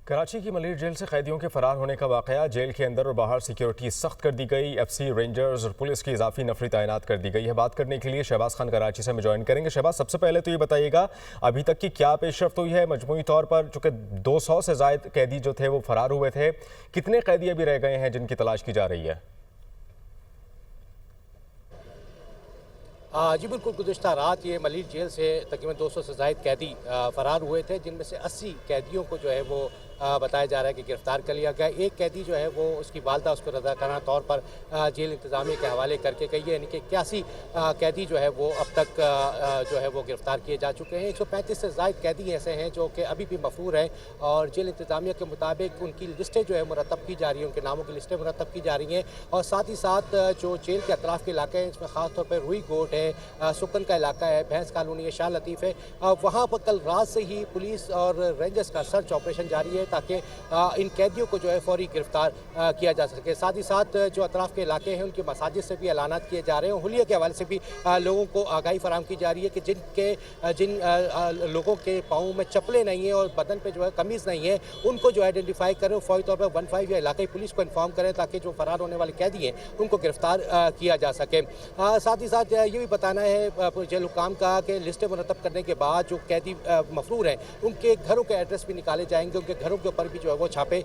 कराची की मलिर जेल से कैदियों के फरार होने का वाकया। जेल के अंदर और बाहर सिक्योरिटी सख्त कर दी गई। एफसी, रेंजर्स और पुलिस की इजाफी नफरी तैनात कर दी गई है। बात करने के लिए शहबाज खान कराची से हमें ज्वाइन करेंगे। शहबाज, सबसे पहले तो ये बताइएगा अभी तक की क्या पेशरफ्त हुई है मजमूई तौर पर, चूंकि 200 से जायद कैदी जो थे वो फरार हुए थे, कितने कैदी अभी रह गए हैं जिनकी तलाश की जा रही है? जी बिल्कुल, गुज़िश्ता रात ये मलिर जेल से तकरीबन 200 से ज़ायद कैदी फ़रार हुए थे, जिनमें से 80 कैदियों को जो है वो बताया जा रहा है कि गिरफ़्तार कर लिया गया। एक कैदी जो है वो उसकी वालदा उसको रज़ाकाराना तौर पर जेल इंतज़ामिया के हवाले करके गई है, यानी कि 81 कैदी जो है वो अब तक जो है वो गिरफ़्तार किए जा चुके हैं। 135 से ज़ायद कैदी ऐसे हैं जो कि अभी भी मफरूर हैं और जेल इंतज़ामिया के मुताबिक उनकी लिस्टें जो है मुरतब की जा रही हैं, उनके नामों की लिस्टें मुरतब की जा रही हैं। और साथ ही साथ जो जेल के अतराफ़ के इलाके हैं, इसमें ख़ास तौर पर रुई गोट है, सुकन का इलाका है, भैंस कॉलोनी है, शाह लतीफ़ है, वहाँ पर कल रात से ही पुलिस और रेंजर्स का सर्च ऑपरेशन जारी है ताकि इन कैदियों को जो है फौरी गिरफ्तार किया जा सके। साथ ही साथ जो अतराफ़ के इलाके हैं उनके मसाजिद से भी ऐलानात किए जा रहे हैं। हुलिया के हवाले से भी लोगों को आगाही फराहम की जा रही है कि जिन लोगों के पाँव में चप्पलें नहीं हैं और बदन पर जो है कमीज़ नहीं है, उनको जो आइडेंटिफाई करें, फौरी तौर पर 15 या इलाकाई पुलिस को इन्फॉर्म करें ताकि जो फरार होने वाले कैदी हैं उनको गिरफ्तार किया जा सके। साथ ही साथ ये भी बताना है जेल हुकाम का कि लिस्टें मुरतब करने के बाद जो कैदी मफरूर हैं उनके घरों के एड्रेस भी निकाले जाएंगे, उनके घरों के ऊपर भी जो है वो छापे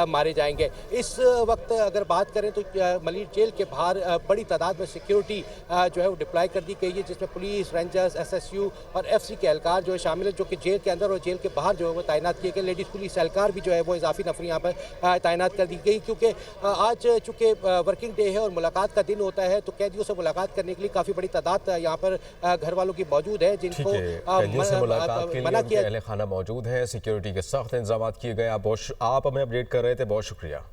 मारे जाएंगे। इस वक्त अगर बात करें तो मलिर जेल के बाहर बड़ी तादाद में सिक्योरिटी जो है वो डिप्लॉय कर दी गई है, जिसमें पुलिस, रेंजर्स, SSU और FC के एहलकार जो है शामिल है, जो कि जेल के अंदर और जेल के बाहर जो है वो तैनात किए गए। लेडीज़ पुलिस एहलकार भी जो है वो इजाफी नफरी यहाँ पर तैनात कर दी गई, क्योंकि आज चूँकि वर्किंग डे है और मुलाकात का दिन होता है तो कैदियों से मुलाकात करने के लिए काफ़ी बड़ी तादाद यहाँ पर घर वालों की मौजूद है, जिनको मना किया। अहले खाना मौजूद है, सिक्योरिटी के सख्त इंतजाम किए गए। आप हमें अपडेट कर रहे थे, बहुत शुक्रिया।